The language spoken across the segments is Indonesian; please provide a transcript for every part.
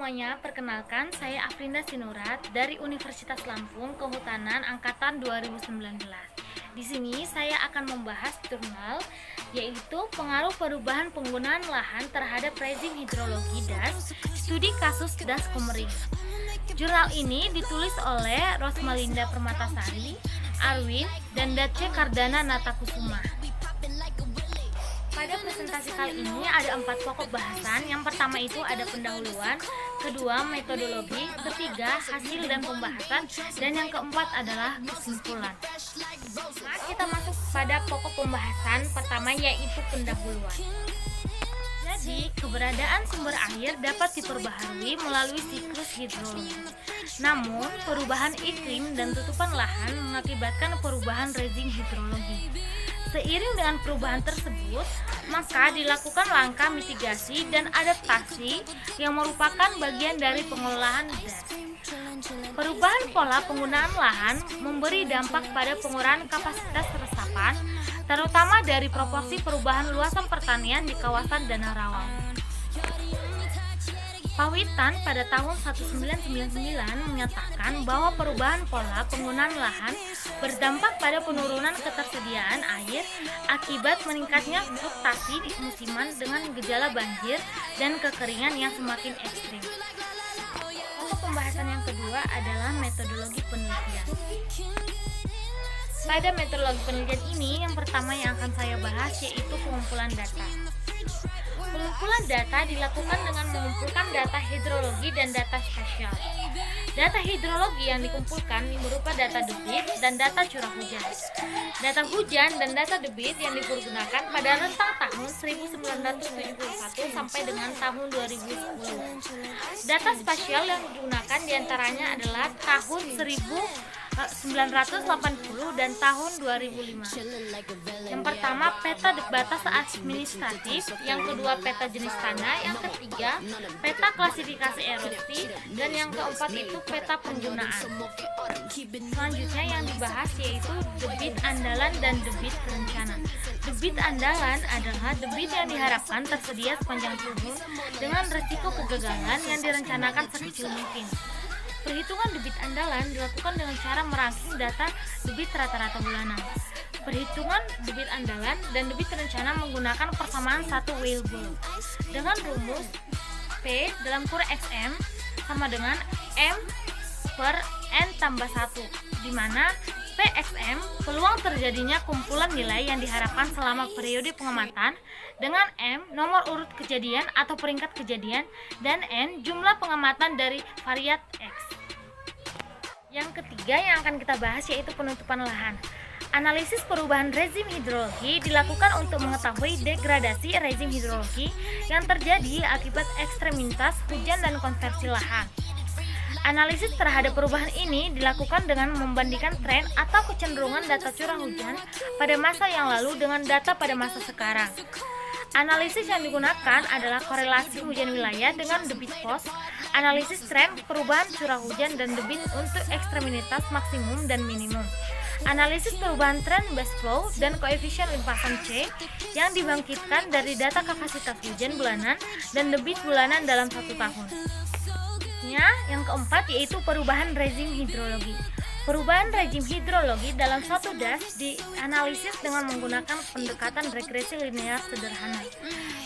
semuanya, perkenalkan saya Afrinda Sinurat dari Universitas Lampung Kehutanan Angkatan 2019. Di sini saya akan membahas jurnal yaitu pengaruh perubahan penggunaan lahan terhadap rezim hidrologi das, studi kasus das Komering. Jurnal ini ditulis oleh Rosmalinda Permatasari, Arwin, dan Dace Kardana Natakusuma. Pada presentasi kali ini ada 4 pokok bahasan. Yang pertama itu ada pendahuluan, kedua metodologi, ketiga hasil dan pembahasan, dan yang keempat adalah kesimpulan. Nah, kita masuk pada pokok pembahasan pertama yaitu pendahuluan. Jadi, keberadaan sumber air dapat diperbaharui melalui siklus hidrologi. Namun, perubahan iklim dan tutupan lahan mengakibatkan perubahan rezim hidrologi. Seiring dengan perubahan tersebut, maka dilakukan langkah mitigasi dan adaptasi yang merupakan bagian dari pengelolaan das. Perubahan pola penggunaan lahan memberi dampak pada pengurangan kapasitas resapan, terutama dari proporsi perubahan luasan pertanian di kawasan Danau Rawa. Pawitan pada tahun 1999 menyatakan bahwa perubahan pola penggunaan lahan berdampak pada penurunan ketersediaan air akibat meningkatnya fluktuasi musiman dengan gejala banjir dan kekeringan yang semakin ekstrim. Pokok pembahasan yang kedua adalah metodologi penelitian. Pada metodologi penelitian ini, yang pertama yang akan saya bahas yaitu pengumpulan data. Pengumpulan data dilakukan dengan mengumpulkan data hidrologi dan data spasial. Data hidrologi yang dikumpulkan berupa data debit dan data curah hujan. Data hujan dan data debit yang dipergunakan pada rentang tahun 1971 sampai dengan tahun 2010. Data spasial yang digunakan diantaranya adalah tahun 1980 dan tahun 2005. Yang pertama peta batas administratif, yang kedua peta jenis tanah, yang ketiga peta klasifikasi erosi, dan yang keempat itu peta penggunaan. Selanjutnya yang dibahas yaitu debit andalan dan debit rencana. Debit andalan adalah debit yang diharapkan tersedia sepanjang tahun dengan risiko kegagalan yang direncanakan sekecil mungkin. Perhitungan debit andalan dilakukan dengan cara merangkum data debit rata-rata bulanan. Perhitungan debit andalan dan debit rencana menggunakan persamaan satu Weibull dengan rumus P dalam kurung XM sama dengan M per N tambah 1, di mana PXM peluang terjadinya kumpulan nilai yang diharapkan selama periode pengamatan, dengan M nomor urut kejadian atau peringkat kejadian, dan N jumlah pengamatan dari variat X. Yang ketiga yang akan kita bahas yaitu penutupan lahan. Analisis perubahan rezim hidrologi dilakukan untuk mengetahui degradasi rezim hidrologi yang terjadi akibat ekstremitas hujan dan konversi lahan. Analisis terhadap perubahan ini dilakukan dengan membandingkan tren atau kecenderungan data curah hujan pada masa yang lalu dengan data pada masa sekarang. Analisis yang digunakan adalah korelasi hujan wilayah dengan debit pos, analisis tren perubahan curah hujan dan debit untuk ekstremitas maksimum dan minimum, analisis perubahan tren base flow dan koefisien limpasan C yang dibangkitkan dari data kapasitas hujan bulanan dan debit bulanan dalam 1 tahun. Yang keempat yaitu perubahan rezim hidrologi. Perubahan rezim hidrologi dalam suatu das dianalisis dengan menggunakan pendekatan regresi linear sederhana.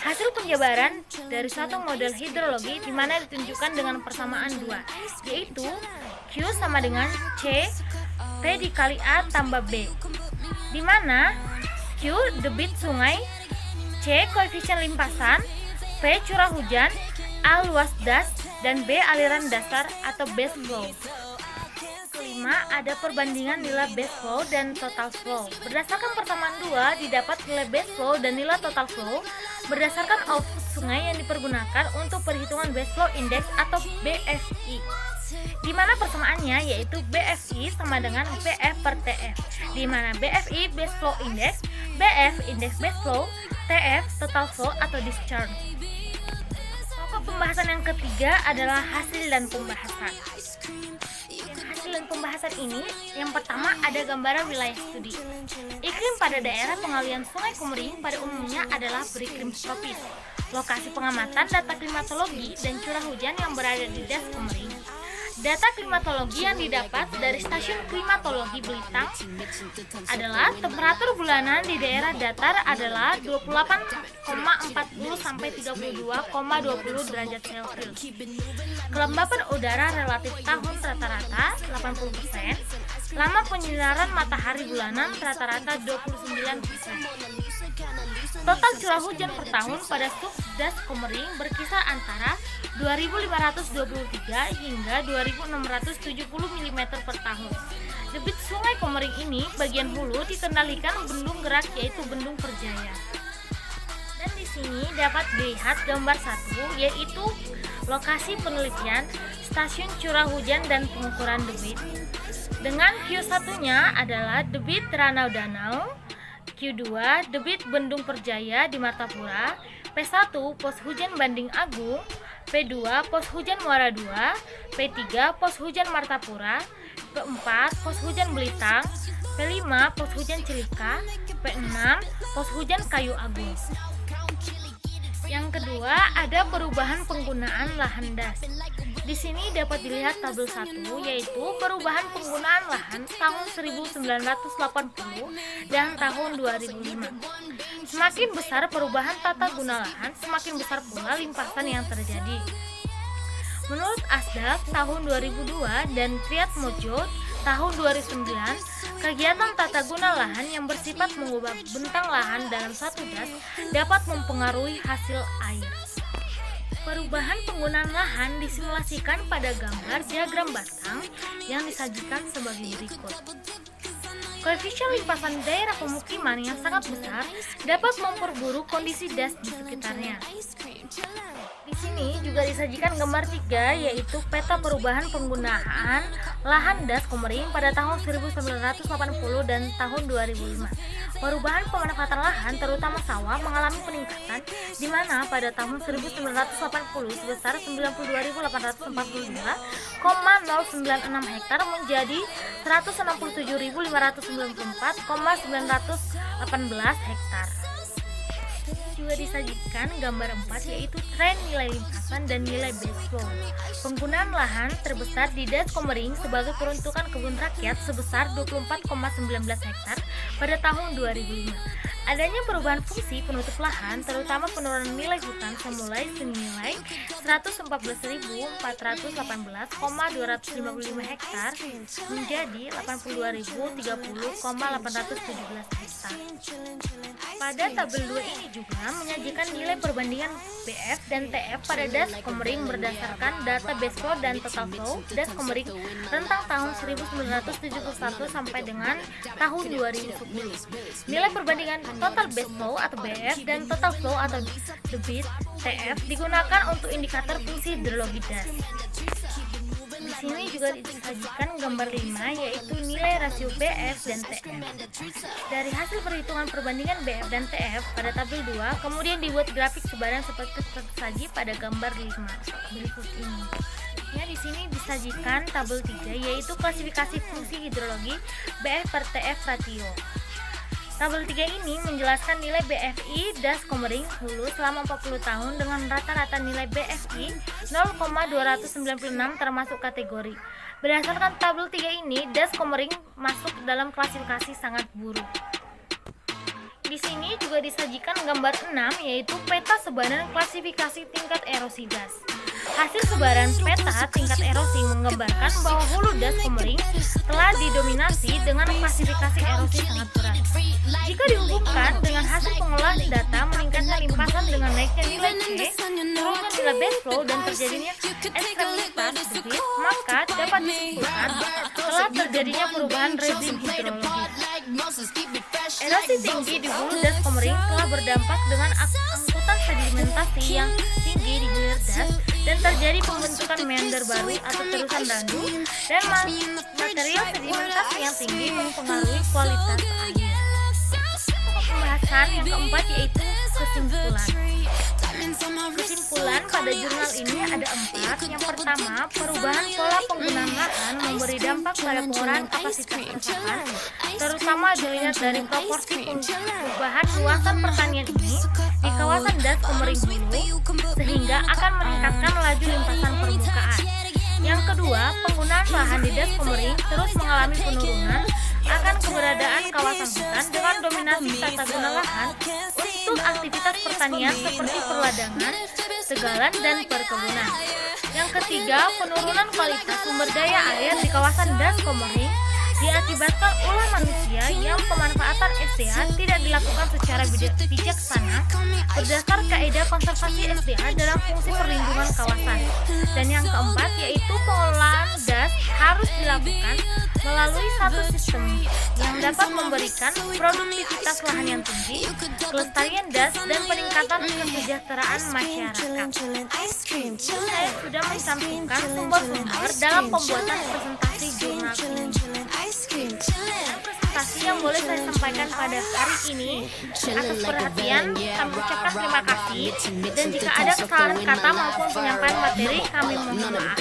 Hasil penjabaran dari suatu model hidrologi di mana ditunjukkan dengan persamaan 2, yaitu Q sama dengan C P dikali A tambah B, di mana Q debit sungai, C koefisien limpasan, P curah hujan, A luas das, dan B aliran dasar atau base flow. Kelima, ada perbandingan nilai base flow dan total flow. Berdasarkan persamaan 2, didapat nilai base flow dan nilai total flow berdasarkan output sungai yang dipergunakan untuk perhitungan base flow index atau BFI. Di mana persamaannya yaitu BFI sama dengan BF per TF, di mana BFI base flow index, BF index base flow, TF total flow atau discharge. Pokok pembahasan yang ketiga adalah hasil dan pembahasan. Hasil dan pembahasan ini, yang pertama ada gambaran wilayah studi. Iklim pada daerah pengalian Sungai Komering pada umumnya adalah beriklim tropis. Lokasi pengamatan data klimatologi dan curah hujan yang berada di Das Komering. Data klimatologi yang didapat dari Stasiun Klimatologi Belitang adalah temperatur bulanan di daerah datar adalah 28,40 sampai 32,20 derajat Celcius. Kelembapan udara relatif tahun rata-rata 80%. Lama penyinaran matahari bulanan rata-rata 29%. Total curah hujan per tahun pada Das Komering berkisar antara 2.523 hingga 2.670 mm per tahun. Debit Sungai Komering ini bagian hulu dikendalikan bendung gerak yaitu Bendung Perjaya. Dan di sini dapat dilihat gambar 1 yaitu lokasi penelitian Stasiun Curah Hujan dan Pengukuran Debit. Dengan Q1-nya adalah debit Ranau Danau, Q2 debit Bendung Perjaya di Martapura, P1 pos hujan Banding Agung, P2 pos hujan Muara II, P3 pos hujan Martapura, P4 pos hujan Belitang, P5 pos hujan Cilika, P6 pos hujan Kayu Agung. Yang kedua ada perubahan penggunaan lahan das. Di sini dapat dilihat tabel 1 yaitu perubahan penggunaan lahan tahun 1980 dan tahun 2005. Semakin besar perubahan tata guna lahan, semakin besar pula limpasan yang terjadi. Menurut Asdaq tahun 2002 dan Triatmojo tahun 2009, kegiatan tata guna lahan yang bersifat mengubah bentang lahan dalam satu das dapat mempengaruhi hasil air. Perubahan penggunaan lahan disimulasikan pada gambar diagram batang yang disajikan sebagai berikut. Koefisien limpasan daerah pemukiman yang sangat besar dapat memperburuk kondisi das di sekitarnya. Di sini juga disajikan gambar 3 yaitu peta perubahan penggunaan lahan das Komering pada tahun 1980 dan tahun 2005. Perubahan pemanfaatan lahan terutama sawah mengalami peningkatan di mana pada tahun 1980 sebesar 92.842,096 hektar menjadi 167.594,918 hektar. Juga disajikan gambar 4 yaitu tren nilai limpasan dan nilai base flow. Penggunaan lahan terbesar di Das Komering sebagai peruntukan kebun rakyat sebesar 24,19 hektar pada tahun 2005. Adanya perubahan fungsi penutup lahan terutama penurunan nilai hutan semulai senilai 114.418,255 hektar menjadi 82.030,817 hektar. Pada tabel 2 ini juga menyajikan nilai perbandingan BF dan TF pada Das Komering berdasarkan data base flow dan total flow Das Komering rentang tahun 1971 sampai dengan tahun 2010. Nilai perbandingan total base flow atau BF dan total flow atau debit TF digunakan untuk indikator fungsi hidrologi das. Di sini juga disajikan gambar 5 yaitu nilai rasio BF dan TF. Dari hasil perhitungan perbandingan BF dan TF pada tabel 2 kemudian dibuat grafik sebaran seperti tersaji pada gambar 5 berikut ini. Ya, di sini disajikan tabel 3 yaitu klasifikasi fungsi hidrologi BF per TF ratio. Tabel 3 ini menjelaskan nilai BFI Das Komering Hulu selama 40 tahun dengan rata-rata nilai BFI 0,296 termasuk kategori. Berdasarkan tabel 3 ini, Das Komering masuk dalam klasifikasi sangat buruk. Di sini juga disajikan gambar 6 yaitu peta sebaran klasifikasi tingkat erosi das. Hasil sebaran peta tingkat erosi menggambarkan bahwa hulu Das Komering telah didominasi dengan klasifikasi erosi sangat berat. Jika dihubungkan dengan hasil pengolahan data meningkatnya limpasan dengan naiknya nilai C, turunnya nilai base flow dan terjadinya ekstremitas debit, maka dapat disimpulkan telah terjadinya perubahan rezim hidrologi. Erosi tinggi di hulu Das Komering telah berdampak dengan angkutan sedimentasi yang tinggi di hilir das dan terjadi pembentukan meander baru atau terusan randu dan material sedimentasi yang tinggi mempengaruhi kualitas air. Pembahasan yang keempat yaitu kesimpulan. Kesimpulan pada jurnal ini ada 4. Yang pertama, perubahan pola penggunaan lahan memberi dampak pada pengurahan kapasitas resapan, terutama dilihat dari proporsi perubahan luasan pertanian ini di kawasan das Komering Hulu, sehingga akan meningkatkan laju limpasan permukaan. Yang kedua, penggunaan lahan di das Komering terus mengalami penurunan akan keberadaan kawasan hutan dengan dominasi tata guna lahan untuk aktivitas pertanian seperti perladangan, tegalan, dan perkebunan. Yang ketiga, penurunan kualitas sumber daya air di kawasan das Komering diakibatkan ulah manusia yang pemanfaatan SDA tidak dilakukan secara bijaksana berdasar kaidah konservasi SDA dalam fungsi perlindungan kawasan. Dan yang keempat, yaitu pengelolaan das harus dilakukan melalui satu sistem yang dapat memberikan produktivitas lahan yang tinggi, kelestarian das, dan peningkatan kesejahteraan masyarakat. Saya sudah mencantumkan sumber-sumber dalam pembuatan presentasi jurnal ini. Presentasi yang boleh saya sampaikan pada hari ini. Atas perhatian, kami ucapkan terima kasih, dan jika ada kesalahan kata maupun penyampaian materi, kami mohon maaf.